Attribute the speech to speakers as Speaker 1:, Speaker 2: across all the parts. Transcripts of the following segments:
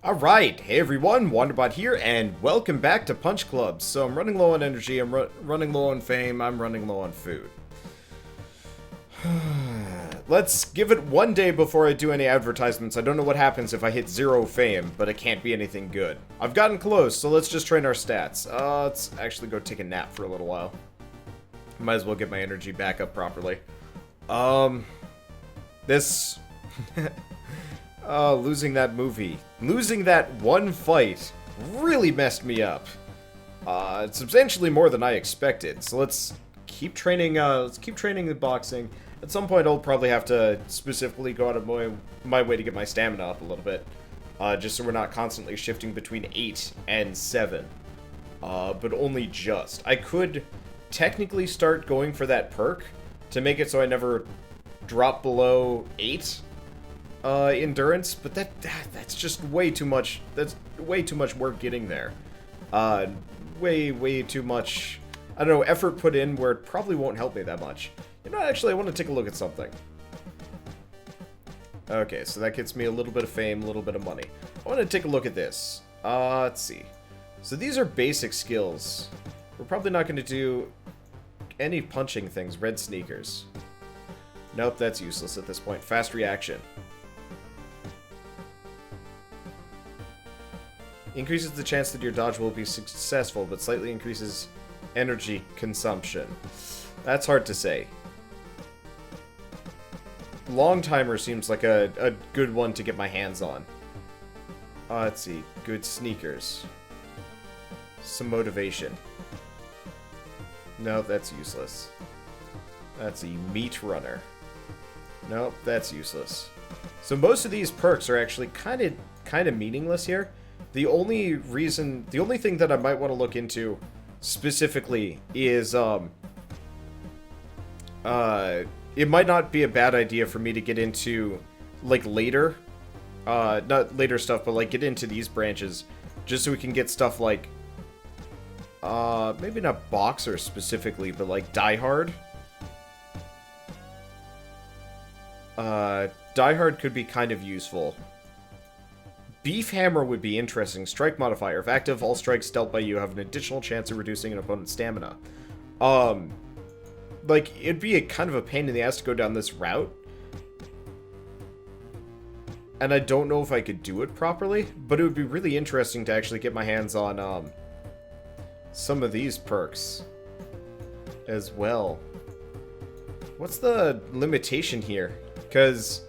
Speaker 1: Alright, hey everyone, Wanderbot here, and welcome back to Punch Club. So I'm running low on energy, I'm running low on fame, I'm running low on food. Let's give it one day before I do any advertisements. I don't know what happens if I hit 0 fame, but it can't be anything good. I've gotten close, so let's just train our stats. Let's actually go take a nap for a little while. Might as well get my energy back up properly. This... losing that movie. Losing that one fight really messed me up. Substantially more than I expected. So let's keep training, the boxing. At some point I'll probably have to specifically go out of my way to get my stamina up a little bit. Just so we're not constantly shifting between 8 and 7. But only just. I could technically start going for that perk to make it so I never drop below 8. Endurance, but that's just way too much. That's way too much work getting there. Way too much, I don't know, effort put in where it probably won't help me that much. You know, actually, I want to take a look at something. Okay, so that gets me a little bit of fame, a little bit of money. I want to take a look at this. Let's see. So these are basic skills. We're probably not going to do any punching things. Red sneakers. Nope, that's useless at this point. Fast reaction. Increases the chance that your dodge will be successful, but slightly increases energy consumption. That's hard to say. Long timer seems like a good one to get my hands on. Let's see. Good sneakers. Some motivation. No, that's useless. Let's see. Meat runner. Nope, that's useless. So most of these perks are actually kind of meaningless here. The only thing that I might want to look into specifically is, it might not be a bad idea for me to get into, like, later, not later stuff, but, like, get into these branches, just so we can get stuff like, maybe not Boxer specifically, but, like, Die Hard. Die Hard could be kind of useful. Beef Hammer would be interesting. Strike modifier. If active, all strikes dealt by you have an additional chance of reducing an opponent's stamina. Like, it'd be kind of a pain in the ass to go down this route. And I don't know if I could do it properly, but it would be really interesting to actually get my hands on, some of these perks as well. What's the limitation here? Because,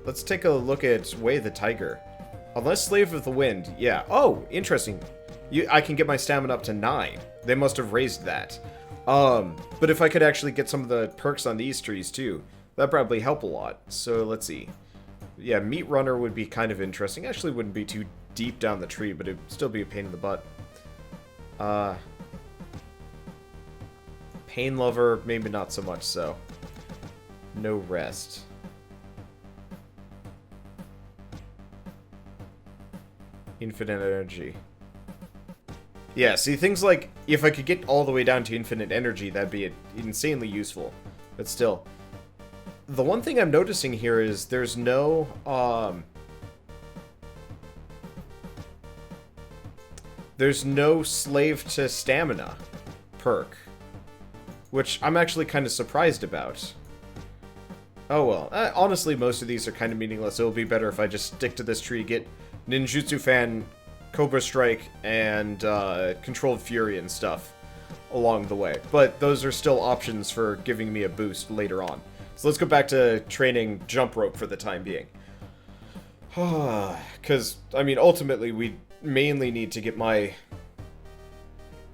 Speaker 1: let's take a look at Way of the Tiger. Unless Slave of the Wind, yeah. Oh, interesting. I can get my stamina up to 9. They must have raised that. But if I could actually get some of the perks on these trees too, that'd probably help a lot. So let's see. Yeah, Meat Runner would be kind of interesting. Actually wouldn't be too deep down the tree, but it'd still be a pain in the butt. Pain Lover, maybe not so much so. No rest. Infinite energy. Yeah, see, things like, if I could get all the way down to infinite energy, that'd be insanely useful. But still. The one thing I'm noticing here is there's no, there's no slave to stamina perk. Which I'm actually kind of surprised about. Oh well, honestly, most of these are kind of meaningless. It'll be better if I just stick to this tree, get Ninjutsu Fan, Cobra Strike, and Controlled Fury and stuff along the way. But those are still options for giving me a boost later on. So let's go back to training Jump Rope for the time being. Because, I mean, ultimately, we mainly need to get my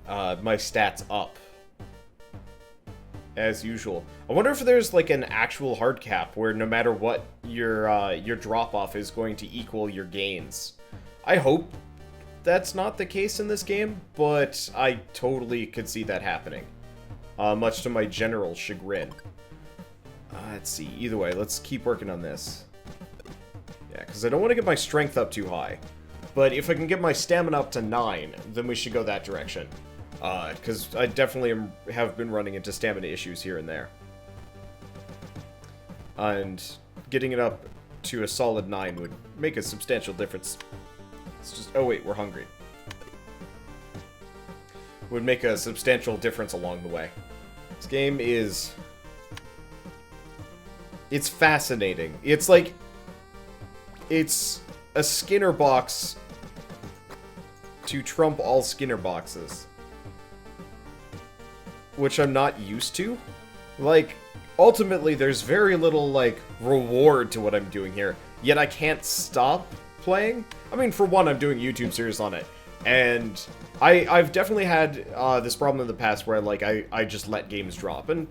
Speaker 1: my stats up. As usual. I wonder if there's like an actual hard cap where no matter what your drop-off is going to equal your gains. I hope that's not the case in this game, but I totally could see that happening. Much to my general chagrin. Let's see. Either way, let's keep working on this. Yeah, because I don't want to get my strength up too high. But if I can get my stamina up to 9, then we should go that direction. Because I definitely have been running into stamina issues here and there. And getting it up to a solid 9 would make a substantial difference. It's just... Oh, wait, we're hungry. Would make a substantial difference along the way. This game is... It's fascinating. It's like... It's a Skinner box to trump all Skinner boxes. Which I'm not used to. Like, ultimately, there's very little, like, reward to what I'm doing here. Yet I can't stop playing. I mean, for one, I'm doing a YouTube series on it. And I've definitely had this problem in the past where, like, I just let games drop. And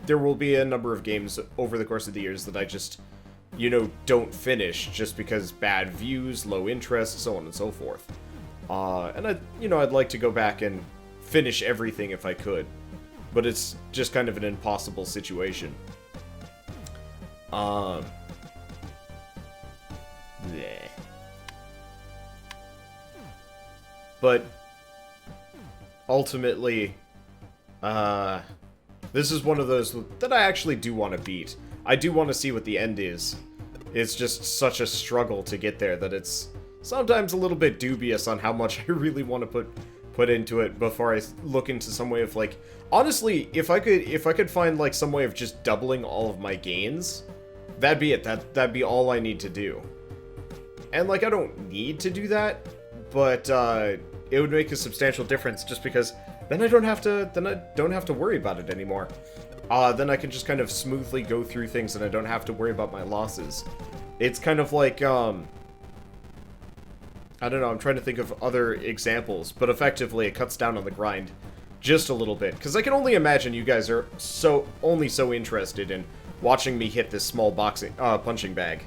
Speaker 1: there will be a number of games over the course of the years that I just, you know, don't finish just because bad views, low interest, so on and so forth. And I'd like to go back and finish everything if I could. But it's just kind of an impossible situation. Bleh. But ultimately, this is one of those that I actually do want to beat. I do want to see what the end is. It's just such a struggle to get there that it's sometimes a little bit dubious on how much I really want to put into it before I look into some way of, like, honestly, if I could find, like, some way of just doubling all of my gains, that'd be it. That'd be all I need to do. And, like, I don't need to do that, but it would make a substantial difference just because then I don't have to worry about it anymore. Then I can just kind of smoothly go through things and I don't have to worry about my losses. It's kind of like, I don't know, I'm trying to think of other examples, but effectively it cuts down on the grind just a little bit. Because I can only imagine you guys are only so interested in watching me hit this small punching bag.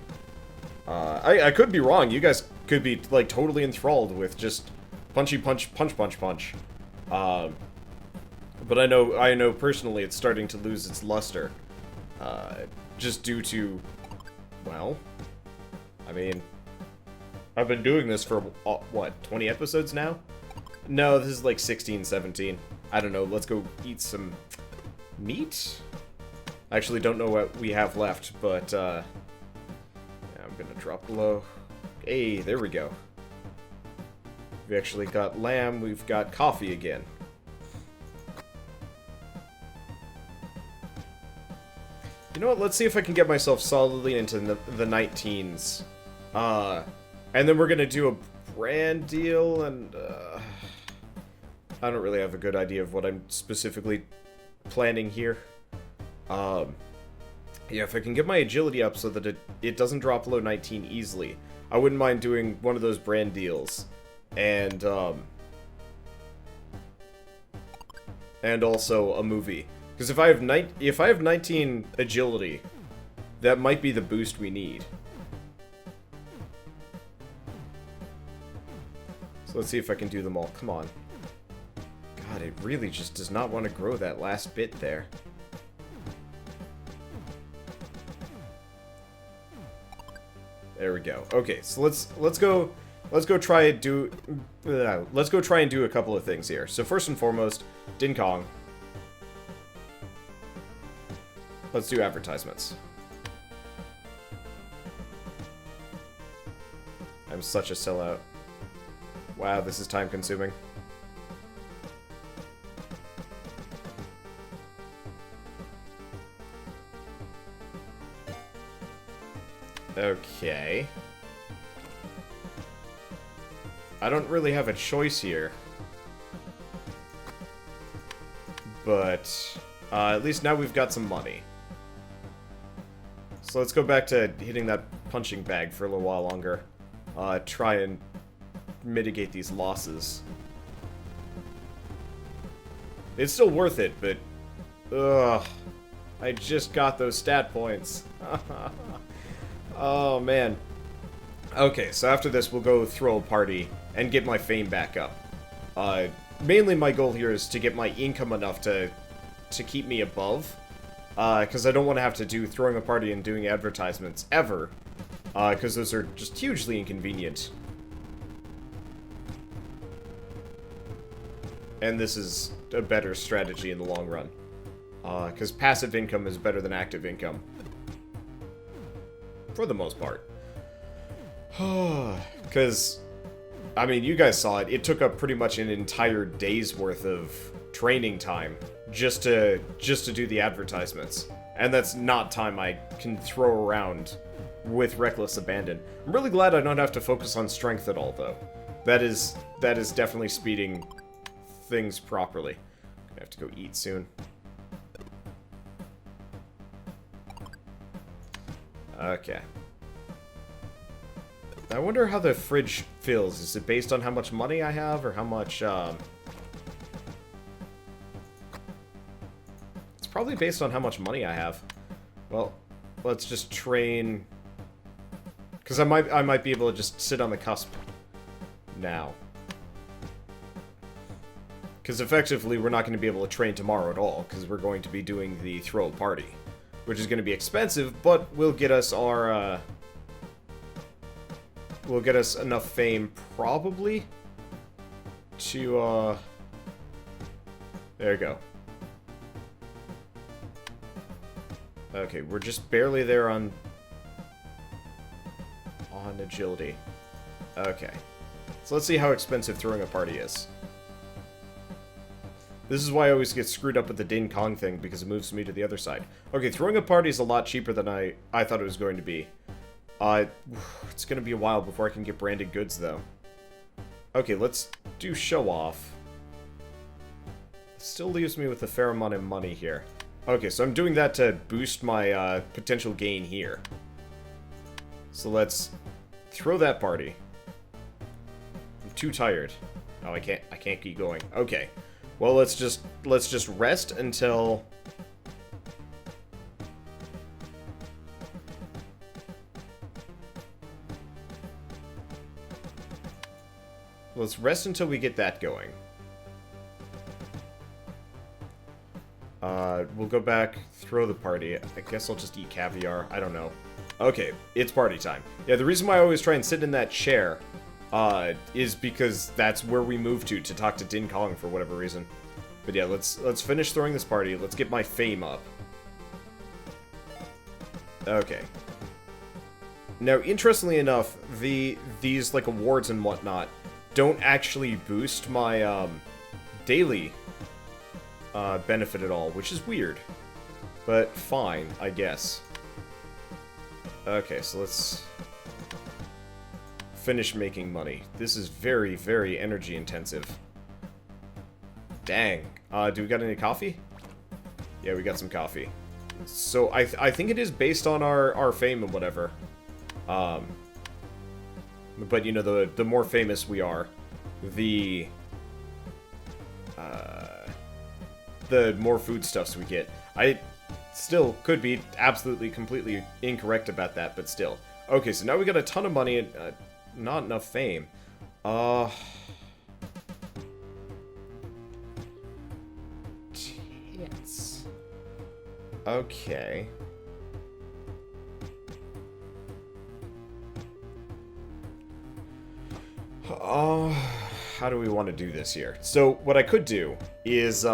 Speaker 1: I could be wrong. You guys could be, like, totally enthralled with just punchy punch, punch, punch, punch. But I know personally it's starting to lose its luster. Just due to, well, I mean, I've been doing this for, what, 20 episodes now? No, this is like 16, 17. I don't know, let's go eat some meat? I actually don't know what we have left, but, yeah, I'm gonna drop below. Hey, there we go. We actually got lamb, we've got coffee again. You know what, let's see if I can get myself solidly into the 19s. And then we're gonna do a brand deal, and, I don't really have a good idea of what I'm specifically planning here. Yeah, if I can get my agility up so that it doesn't drop below 19 easily, I wouldn't mind doing one of those brand deals. And also a movie. Because if I have 19 agility, that might be the boost we need. So let's see if I can do them all. Come on. God, it really just does not want to grow that last bit there. There we go. Okay, so let's go try and do a couple of things here. So first and foremost, Ding Kong. Let's do advertisements. I'm such a sellout. Wow, this is time consuming. Okay. I don't really have a choice here. But, at least now we've got some money. So let's go back to hitting that punching bag for a little while longer. Try and mitigate these losses. It's still worth it, but... Ugh. I just got those stat points. Oh, man. Okay, so after this, we'll go throw a party and get my fame back up. Mainly my goal here is to get my income enough to keep me above. Because I don't want to have to do throwing a party and doing advertisements ever. Because those are just hugely inconvenient. And this is a better strategy in the long run. Because passive income is better than active income. For the most part. Because I mean, you guys saw it. It took up pretty much an entire day's worth of training time just to do the advertisements. And that's not time I can throw around with reckless abandon. I'm really glad I don't have to focus on strength at all, though. That is definitely speeding things properly. I have to go eat soon. Okay. I wonder how the fridge fills. Is it based on how much money I have, or how much, It's probably based on how much money I have. Well, let's just train... Because I might be able to just sit on the cusp now. Because effectively, we're not going to be able to train tomorrow at all, because we're going to be doing the throw party. Which is going to be expensive, but will get us our, will get us enough fame, probably, to, there you go. Okay, we're just barely there on agility. Okay. So let's see how expensive throwing a party is. This is why I always get screwed up with the Ding Kong thing, because it moves me to the other side. Okay, throwing a party is a lot cheaper than I thought it was going to be. It's going to be a while before I can get branded goods, though. Okay, let's do show off. Still leaves me with a fair amount of money here. Okay, so I'm doing that to boost my potential gain here. So let's throw that party. I'm too tired. Oh, I can't keep going. Okay. Well, let's just rest until... Let's rest until we get that going. We'll go back, throw the party. I guess I'll just eat caviar. I don't know. Okay, it's party time. Yeah, the reason why I always try and sit in that chair is because that's where we move to talk to Ding Kong for whatever reason. But yeah, let's finish throwing this party. Let's get my fame up. Okay. Now, interestingly enough, these like awards and whatnot don't actually boost my daily benefit at all, which is weird. But fine, I guess. Okay, so let's finish making money. This is very, very energy intensive. Dang. Do we got any coffee? Yeah, we got some coffee. So I think it is based on our fame and whatever. But you know, the more famous we are, the more foodstuffs we get. I still could be absolutely, completely incorrect about that, but still. Okay, so now we got a ton of money and not enough fame. Tits. Okay. How do we want to do this here? So, what I could do is,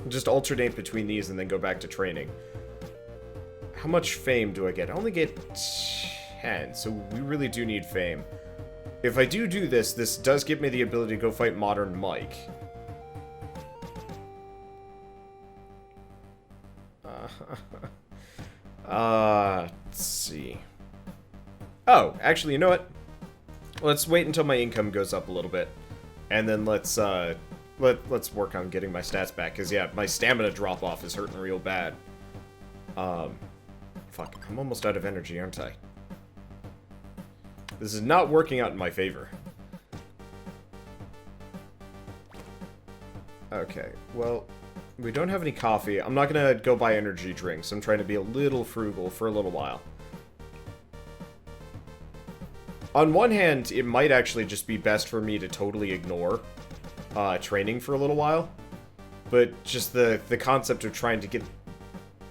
Speaker 1: just alternate between these and then go back to training. How much fame do I get? I only get 10, so we really do need fame. If I do this, this does give me the ability to go fight Modern Mike. Let's see. Oh, actually, you know what? Let's wait until my income goes up a little bit, and then let's work on getting my stats back. Cause yeah, my stamina drop off is hurting real bad. Fuck, I'm almost out of energy, aren't I? This is not working out in my favor. Okay, well, we don't have any coffee. I'm not gonna go buy energy drinks. I'm trying to be a little frugal for a little while. On one hand, it might actually just be best for me to totally ignore training for a little while. But just the concept of trying to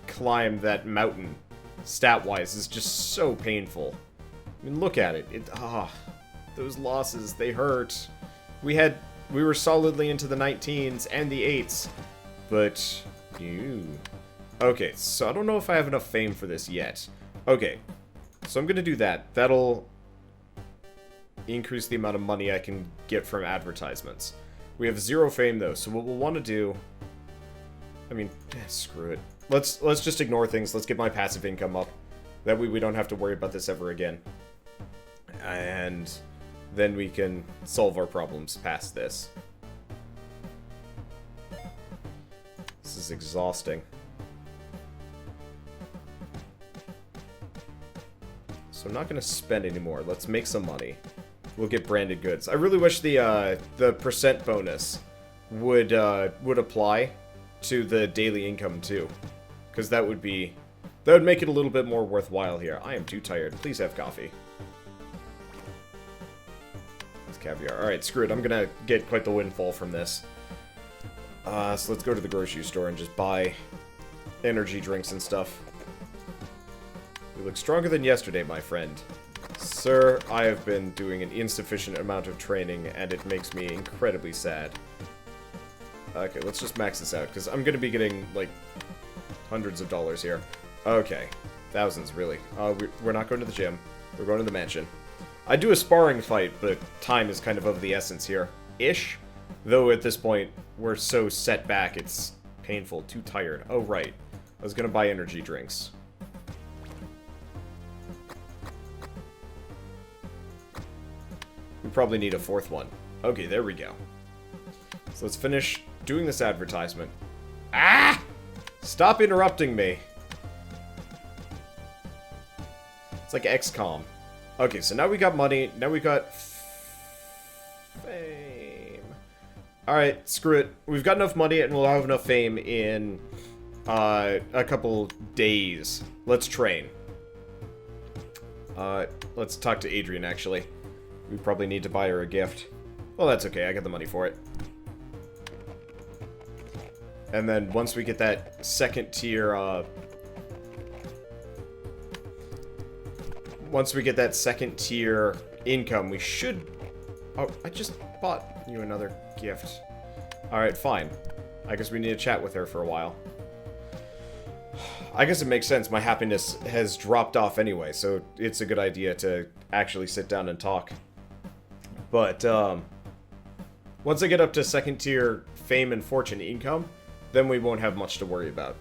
Speaker 1: climb that mountain, stat-wise, is just so painful. I mean, look at it. Those losses, they hurt. We were solidly into the 19s and the 8s. But, okay, so I don't know if I have enough fame for this yet. Okay, so I'm gonna do that. That'll increase the amount of money I can get from advertisements. We have 0 fame, though, so what we'll want to do... I mean, screw it. Let's just ignore things. Let's get my passive income up. That way we don't have to worry about this ever again. And then we can solve our problems past this. This is exhausting. So I'm not going to spend anymore. Let's make some money. We'll get branded goods. I really wish the percent bonus would apply to the daily income too, because that would make it a little bit more worthwhile here. I am too tired. Please have coffee. It's caviar. All right, screw it. I'm gonna get quite the windfall from this. So let's go to the grocery store and just buy energy drinks and stuff. You look stronger than yesterday, my friend. Sir, I have been doing an insufficient amount of training, and it makes me incredibly sad. Okay, let's just max this out, because I'm going to be getting, like, hundreds of dollars here. Okay. Thousands, really. We're not going to the gym. We're going to the mansion. I do a sparring fight, but time is kind of the essence here. Ish. Though at this point, we're so set back, it's painful. Too tired. Oh, right. I was going to buy energy drinks. We probably need a 4th one. Okay, there we go. So let's finish doing this advertisement. Ah! Stop interrupting me. It's like XCOM. Okay, so now we got money. Now we got fame. Alright, screw it. We've got enough money and we'll have enough fame in a couple days. Let's train. Let's talk to Adrian, actually. We probably need to buy her a gift. Well, that's okay. I got the money for it. And then once we get that second tier, once we get that second tier income, we should... Oh, I just bought you another gift. Alright, fine. I guess we need to chat with her for a while. I guess it makes sense. My happiness has dropped off anyway, so it's a good idea to actually sit down and talk. But, once I get up to second tier fame and fortune income, then we won't have much to worry about.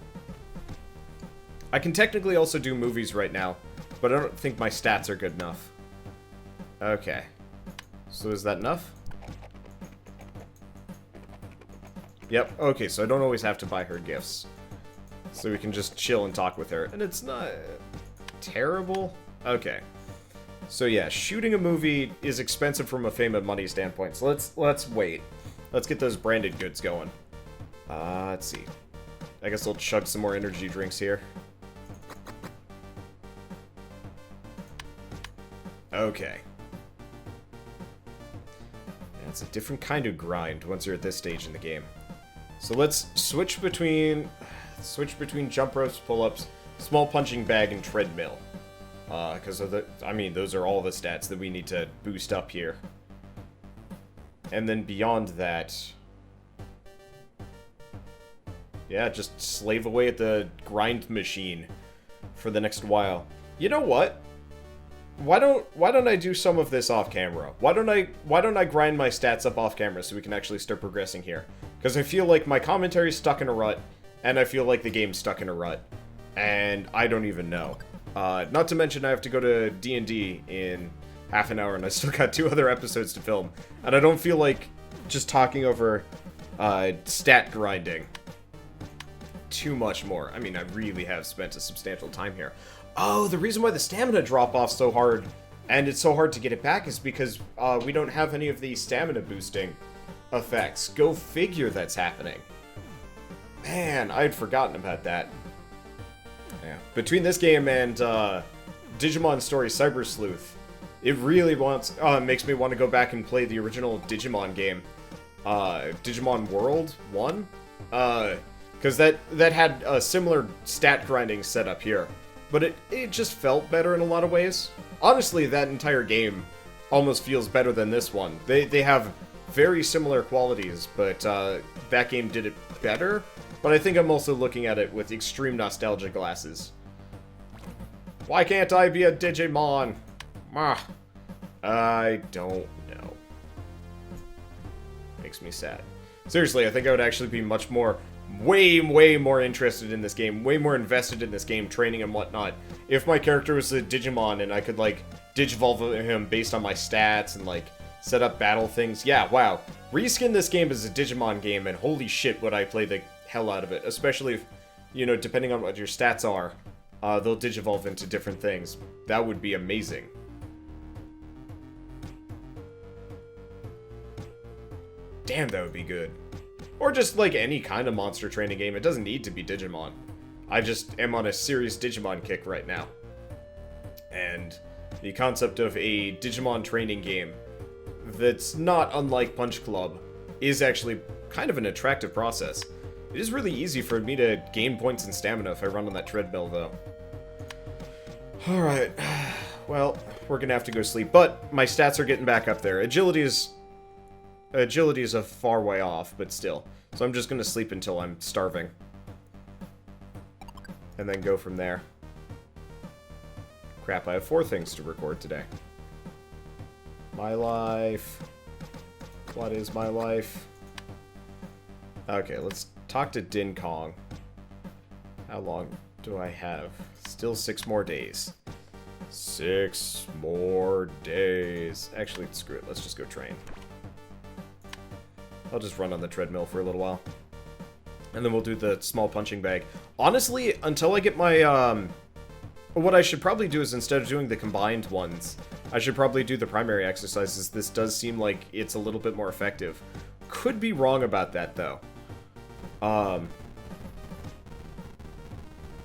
Speaker 1: I can technically also do movies right now, but I don't think my stats are good enough. Okay. So is that enough? Yep, okay, so I don't always have to buy her gifts. So we can just chill and talk with her. And it's not terrible. Okay. So yeah, shooting a movie is expensive from a fame and money standpoint. So let's wait. Let's get those branded goods going. Let's see. I guess I'll chug some more energy drinks here. Okay. Yeah, it's a different kind of grind once you're at this stage in the game. So let's switch between jump ropes, pull-ups, small punching bag, and treadmill. Because those are all the stats that we need to boost up here. And then beyond that, yeah, just slave away at the grind machine for the next while. You know what? Why don't I do some of this off camera? Why don't I grind my stats up off camera so we can actually start progressing here? Because I feel like my commentary's stuck in a rut, and I feel like the game's stuck in a rut, and I don't even know. Not to mention I have to go to D&D in half an hour, and I still got 2 other episodes to film, and I don't feel like just talking over stat grinding too much more. I mean, I really have spent a substantial time here. Oh, the reason why the stamina drop off so hard, and it's so hard to get it back, is because we don't have any of the stamina boosting effects. Go figure that's happening. Man, I had forgotten about that. Yeah. Between this game and Digimon Story Cyber Sleuth, it really makes me want to go back and play the original Digimon game. Digimon World 1? Because that had a similar stat grinding setup here. But it just felt better in a lot of ways. Honestly, that entire game almost feels better than this one. They have very similar qualities, but that game did it better. But I think I'm also looking at it with extreme nostalgia glasses. Why can't I be a Digimon? Ah. I don't know. Makes me sad. Seriously, I think I would actually be much more, way more interested in this game, way more invested in this game, training and whatnot, if my character was a Digimon and I could, like, Digivolve him based on my stats and, like, set up battle things. Yeah, wow. Reskin this game as a Digimon game, and holy shit would I play the hell out of it. Especially if, you know, depending on what your stats are, they'll Digivolve into different things. That would be amazing. Damn, that would be good. Or just, like, any kind of monster training game. It doesn't need to be Digimon. I just am on a serious Digimon kick right now. And the concept of a Digimon training game that's not unlike Punch Club is actually kind of an attractive process. It is really easy for me to gain points and stamina if I run on that treadmill, though. Alright. Well, we're gonna have to go sleep. But my stats are getting back up there. Agility is a far way off, but still. So I'm just gonna sleep until I'm starving. And then go from there. Crap, I have 4 things to record today. My life. What is my life? Okay, let's talk to Din Kong. How long do I have? Still 6 more days. 6 more days. Actually, screw it. Let's just go train. I'll just run on the treadmill for a little while. And then we'll do the small punching bag. Honestly, until I get my, what I should probably do is, instead of doing the combined ones, I should probably do the primary exercises. This does seem like it's a little bit more effective. Could be wrong about that, though.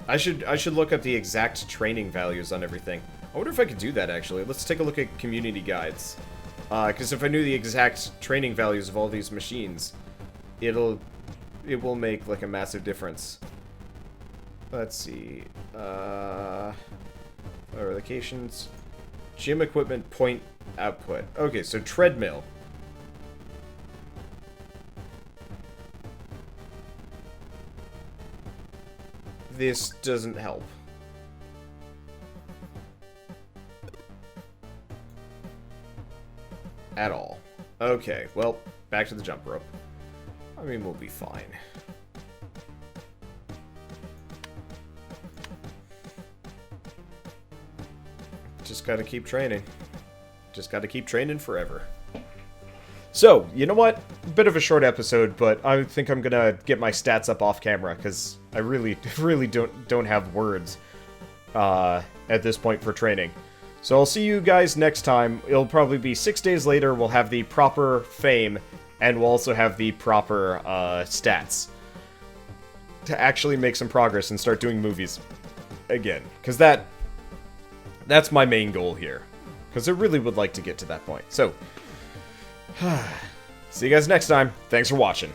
Speaker 1: I should look up the exact training values on everything. I wonder if I could do that, actually. Let's take a look at community guides. Because if I knew the exact training values of all these machines, it will make, like, a massive difference. Let's see. Locations. Gym equipment point output. Okay, so treadmill. This doesn't help. At all. Okay, well, back to the jump rope. I mean, we'll be fine. Just gotta keep training. Just gotta keep training forever. So, you know what? Bit of a short episode, but I think I'm gonna get my stats up off camera, because I really don't have words at this point for training. So I'll see you guys next time. It'll probably be 6 days later. We'll have the proper fame, and we'll also have the proper stats to actually make some progress and start doing movies again. Because that's my main goal here. Because I really would like to get to that point. So, see you guys next time. Thanks for watching.